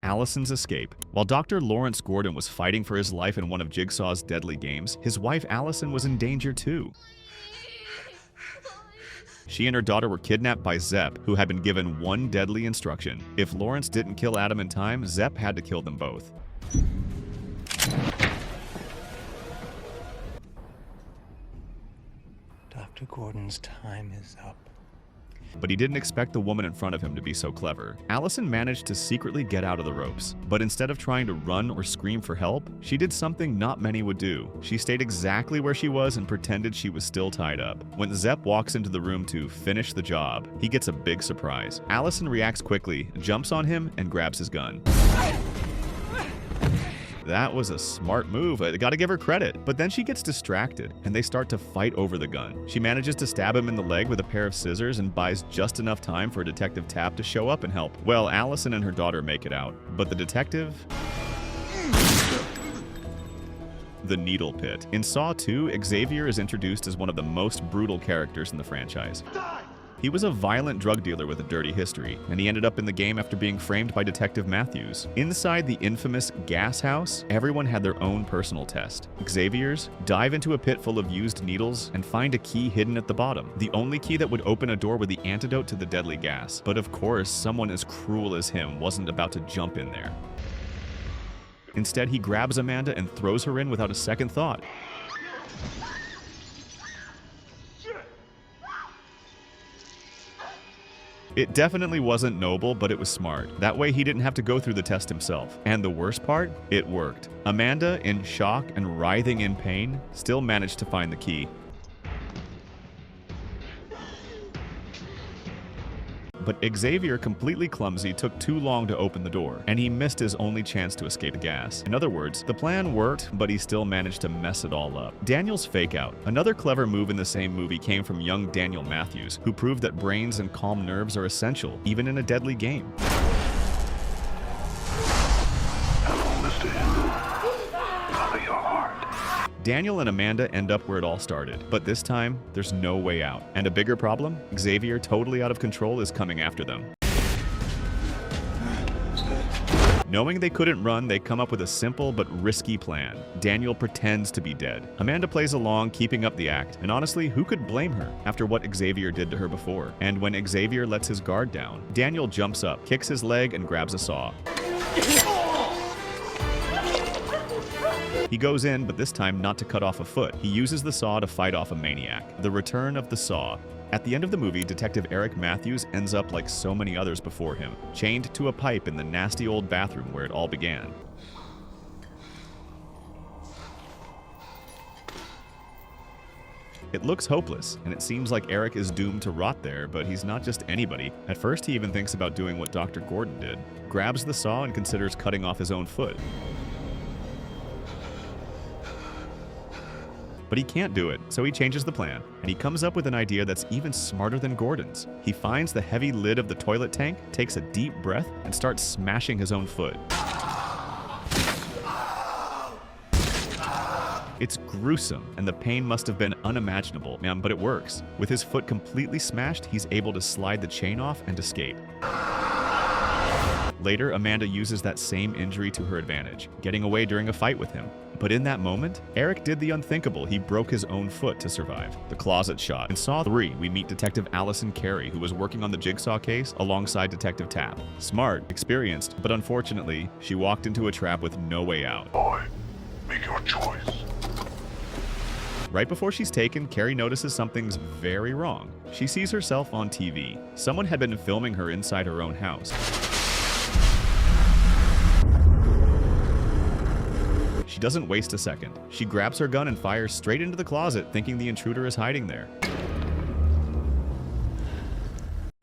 Allisons Escape. While Dr. Lawrence Gordon was fighting for his life in one of Jigsaw's deadly games, his wife Allison was in danger too. She and her daughter were kidnapped by Zepp, who had been given one deadly instruction. If Lawrence didn't kill Adam in time, Zepp had to kill them both. Dr. Gordon's time is up. But he didn't expect the woman in front of him to be so clever. Allison managed to secretly get out of the ropes, but instead of trying to run or scream for help, she did something not many would do. She stayed exactly where she was and pretended she was still tied up. When Zepp walks into the room to finish the job, he gets a big surprise. Allison reacts quickly, jumps on him, and grabs his gun. That was a smart move, I gotta give her credit. But then she gets distracted, and they start to fight over the gun. She manages to stab him in the leg with a pair of scissors and buys just enough time for Detective Tapp to show up and help. Well, Allison and her daughter make it out, but the detective... The Needle Pit. In Saw 2, Xavier is introduced as one of the most brutal characters in the franchise. He was a violent drug dealer with a dirty history, and he ended up in the game after being framed by Detective Matthews. Inside the infamous gas house, everyone had their own personal test. Xavier's dive into a pit full of used needles and find a key hidden at the bottom, the only key that would open a door with the antidote to the deadly gas. But of course, someone as cruel as him wasn't about to jump in there. Instead, he grabs Amanda and throws her in without a second thought. It definitely wasn't noble, but it was smart. That way he didn't have to go through the test himself. And the worst part? It worked. Amanda, in shock and writhing in pain, still managed to find the key. But Xavier, completely clumsy, took too long to open the door, and he missed his only chance to escape the gas. In other words, the plan worked, but he still managed to mess it all up. Daniel's fake out. Another clever move in the same movie came from young Daniel Matthews, who proved that brains and calm nerves are essential, even in a deadly game. Daniel and Amanda end up where it all started, but this time, there's no way out. And a bigger problem? Xavier, totally out of control, is coming after them. Knowing they couldn't run, they come up with a simple but risky plan. Daniel pretends to be dead. Amanda plays along, keeping up the act, and honestly, who could blame her after what Xavier did to her before? And when Xavier lets his guard down, Daniel jumps up, kicks his leg, and grabs a saw. He goes in, but this time not to cut off a foot. He uses the saw to fight off a maniac. The return of the saw. At the end of the movie, Detective Eric Matthews ends up like so many others before him, chained to a pipe in the nasty old bathroom where it all began. It looks hopeless, and it seems like Eric is doomed to rot there, but he's not just anybody. At first, he even thinks about doing what Dr. Gordon did. Grabs the saw and considers cutting off his own foot. But he can't do it, so he changes the plan, and he comes up with an idea that's even smarter than Gordon's. He finds the heavy lid of the toilet tank, takes a deep breath, and starts smashing his own foot. It's gruesome, and the pain must have been unimaginable, but it works. With his foot completely smashed, he's able to slide the chain off and escape. Later, Amanda uses that same injury to her advantage, getting away during a fight with him. But in that moment, Eric did the unthinkable. He broke his own foot to survive. The closet shot. In Saw 3, we meet Detective Allison Carey, who was working on the Jigsaw case alongside Detective Tapp. Smart, experienced, but unfortunately, she walked into a trap with no way out. Boy, make your choice. Right before she's taken, Carey notices something's very wrong. She sees herself on TV. Someone had been filming her inside her own house. She doesn't waste a second. She grabs her gun and fires straight into the closet, thinking the intruder is hiding there.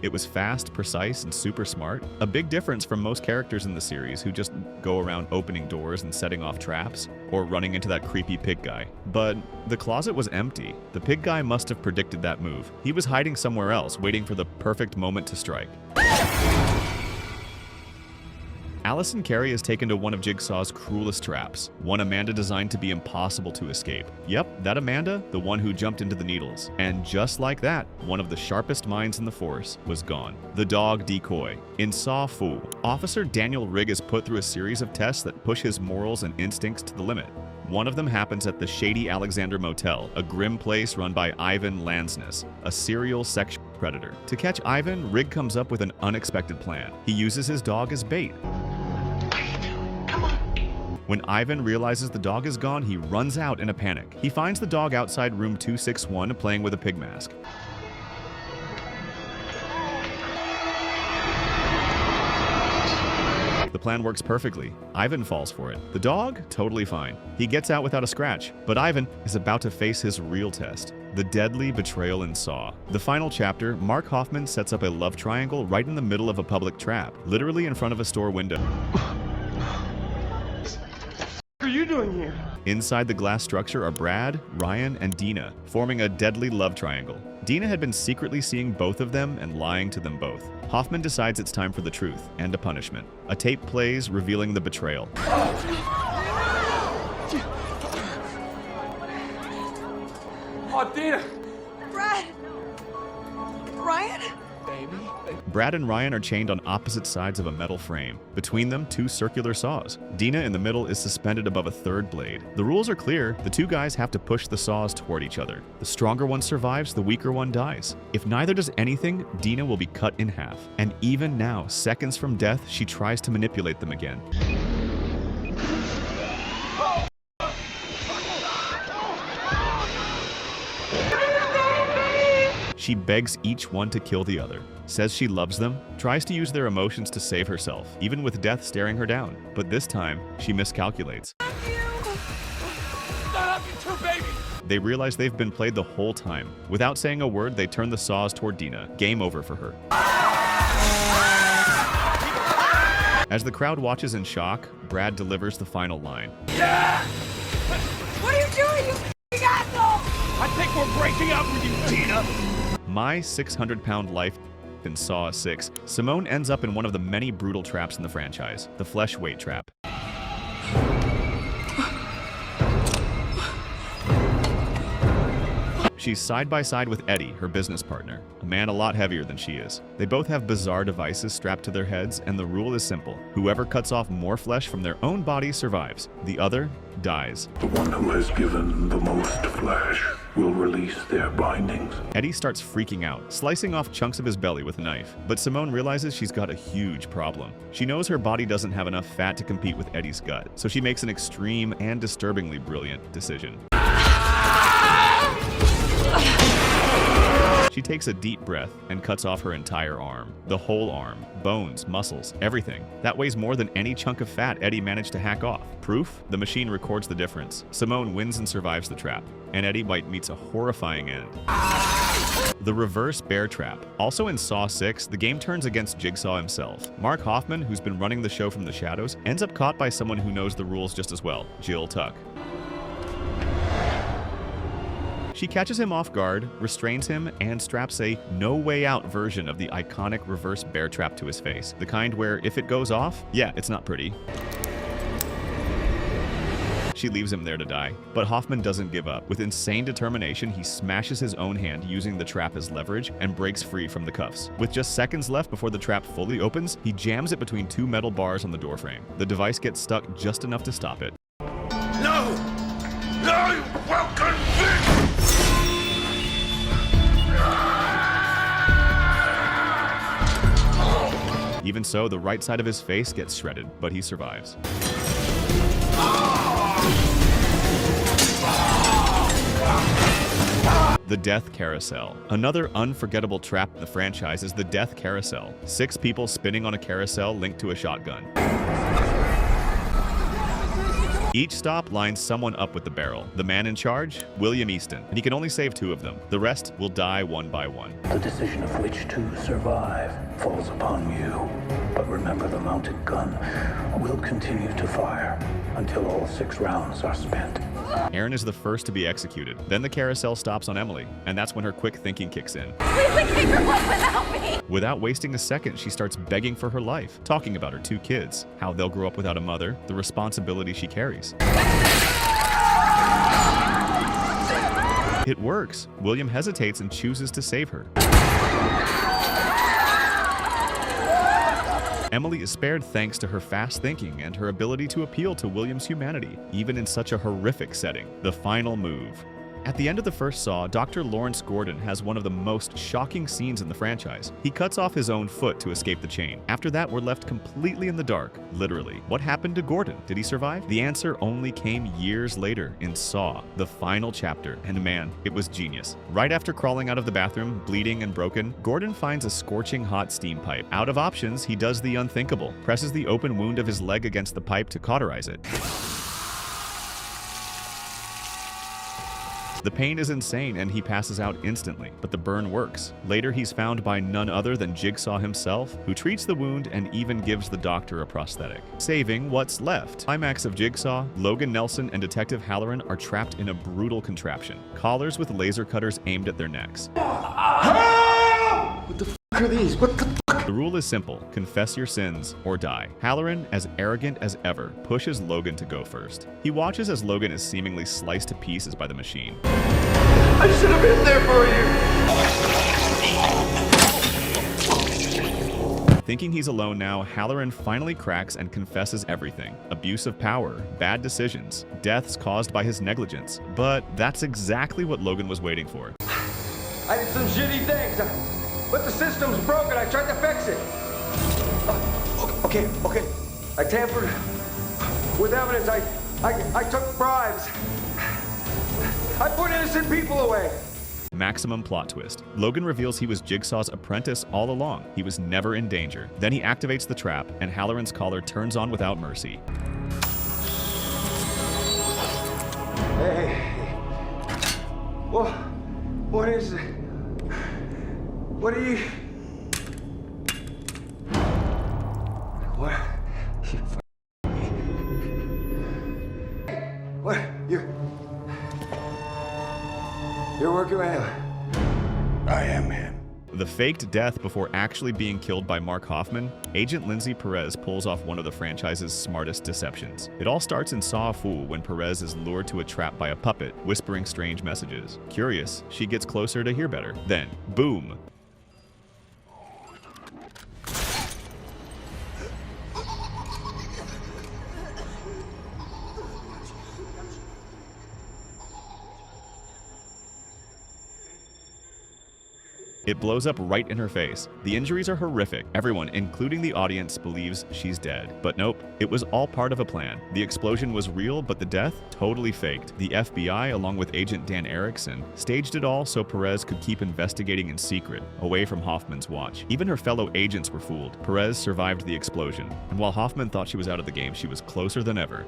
It was fast, precise, and super smart. A big difference from most characters in the series who just go around opening doors and setting off traps, or running into that creepy pig guy. But the closet was empty. The pig guy must have predicted that move. He was hiding somewhere else, waiting for the perfect moment to strike. Allison Carey is taken to one of Jigsaw's cruelest traps, one Amanda designed to be impossible to escape. Yep, that Amanda, the one who jumped into the needles. And just like that, one of the sharpest minds in the force was gone. The Dog Decoy. In Saw 4, Officer Daniel Rigg is put through a series of tests that push his morals and instincts to the limit. One of them happens at the shady Alexander Motel, a grim place run by Ivan Lansness, a serial sexual predator. To catch Ivan, Rigg comes up with an unexpected plan. He uses his dog as bait. When Ivan realizes the dog is gone, he runs out in a panic. He finds the dog outside room 261 playing with a pig mask. The plan works perfectly. Ivan falls for it. The dog? Totally fine. He gets out without a scratch. But Ivan is about to face his real test. The Deadly Betrayal in Saw. The final chapter, Mark Hoffman sets up a love triangle right in the middle of a public trap, literally in front of a store window. What are you doing here? Inside the glass structure are Brad, Ryan, and Dina, forming a deadly love triangle. Dina had been secretly seeing both of them and lying to them both. Hoffman decides it's time for the truth and a punishment. A tape plays revealing the betrayal. Oh, Dina! Brad! Ryan? Baby? Brad and Ryan are chained on opposite sides of a metal frame. Between them, two circular saws. Dina in the middle is suspended above a third blade. The rules are clear. The two guys have to push the saws toward each other. The stronger one survives, the weaker one dies. If neither does anything, Dina will be cut in half. And even now, seconds from death, she tries to manipulate them again. She begs each one to kill the other, says she loves them, tries to use their emotions to save herself, even with death staring her down. But this time, she miscalculates. They realize they've been played the whole time. Without saying a word, they turn the saws toward Dina. Game over for her. As the crowd watches in shock, Brad delivers the final line. Yeah! What are you doing, you f***ing asshole? I think we're breaking up with you, Dina! My 600-pound life in Saw 6, Simone ends up in one of the many brutal traps in the franchise, the flesh weight trap. She's side by side with Eddie, her business partner, a man a lot heavier than she is. They both have bizarre devices strapped to their heads, and the rule is simple. Whoever cuts off more flesh from their own body survives. The other dies. The one who has given the most flesh will release their bindings. Eddie starts freaking out, slicing off chunks of his belly with a knife. But Simone realizes she's got a huge problem. She knows her body doesn't have enough fat to compete with Eddie's gut, so she makes an extreme and disturbingly brilliant decision. She takes a deep breath and cuts off her entire arm. The whole arm. Bones, muscles, everything. That weighs more than any chunk of fat Eddie managed to hack off. Proof? The machine records the difference. Simone wins and survives the trap. And Eddie White meets a horrifying end. The reverse bear trap. Also in Saw 6, the game turns against Jigsaw himself. Mark Hoffman, who's been running the show from the shadows, ends up caught by someone who knows the rules just as well, Jill Tuck. She catches him off guard, restrains him, and straps a no-way-out version of the iconic reverse bear trap to his face. The kind where, if it goes off, yeah, it's not pretty. She leaves him there to die. But Hoffman doesn't give up. With insane determination, he smashes his own hand using the trap as leverage and breaks free from the cuffs. With just seconds left before the trap fully opens, he jams it between two metal bars on the doorframe. The device gets stuck just enough to stop it. No! No, you welcome bitch! Even so, the right side of his face gets shredded, but he survives. The Death Carousel. Another unforgettable trap in the franchise is the Death Carousel. 6 people spinning on a carousel linked to a shotgun. Each stop lines someone up with the barrel. The man in charge? William Easton, and he can only save 2 of them. The rest will die one by one. The decision of which to survive falls upon you. But remember, the mounted gun will continue to fire until all 6 rounds are spent. Aaron is the first to be executed. Then the carousel stops on Emily, and that's when her quick thinking kicks in. Please, I can't live without me. Without wasting a second, she starts begging for her life, talking about her 2 kids, how they'll grow up without a mother, the responsibility she carries. It works. William hesitates and chooses to save her. Emily is spared thanks to her fast thinking and her ability to appeal to William's humanity, even in such a horrific setting. The final move. At the end of the first Saw, Dr. Lawrence Gordon has one of the most shocking scenes in the franchise. He cuts off his own foot to escape the chain. After that, we're left completely in the dark, literally. What happened to Gordon? Did he survive? The answer only came years later in Saw, the final chapter, and man, it was genius. Right after crawling out of the bathroom, bleeding and broken, Gordon finds a scorching hot steam pipe. Out of options, he does the unthinkable, presses the open wound of his leg against the pipe to cauterize it. The pain is insane and he passes out instantly, but the burn works. Later, he's found by none other than Jigsaw himself, who treats the wound and even gives the doctor a prosthetic, saving what's left. Climax of Jigsaw, Logan Nelson and Detective Halloran are trapped in a brutal contraption, collars with laser cutters aimed at their necks. What the f*** are these? What the f***? The rule is simple: confess your sins or die. Halloran, as arrogant as ever, pushes Logan to go first. He watches as Logan is seemingly sliced to pieces by the machine. I should have been there for you! Thinking he's alone now, Halloran finally cracks and confesses everything. Abuse of power, bad decisions, deaths caused by his negligence. But that's exactly what Logan was waiting for. I did some shitty things, but the system's broken. I tried to fix it. Okay. I tampered with evidence. I took bribes. I put innocent people away. Maximum plot twist. Logan reveals he was Jigsaw's apprentice all along. He was never in danger. Then he activates the trap, and Halloran's collar turns on without mercy. Hey. What is it? What are you... What? What? You're working with him? I am him. The faked death before actually being killed by Mark Hoffman, Agent Lindsay Perez pulls off one of the franchise's smartest deceptions. It all starts in Saw a Fool when Perez is lured to a trap by a puppet, whispering strange messages. Curious, she gets closer to hear better. Then, boom! It blows up right in her face. The injuries are horrific. Everyone, including the audience, believes she's dead. But nope, it was all part of a plan. The explosion was real, but the death, totally faked. The FBI, along with Agent Dan Erickson, staged it all so Perez could keep investigating in secret, away from Hoffman's watch. Even her fellow agents were fooled. Perez survived the explosion. And while Hoffman thought she was out of the game, she was closer than ever.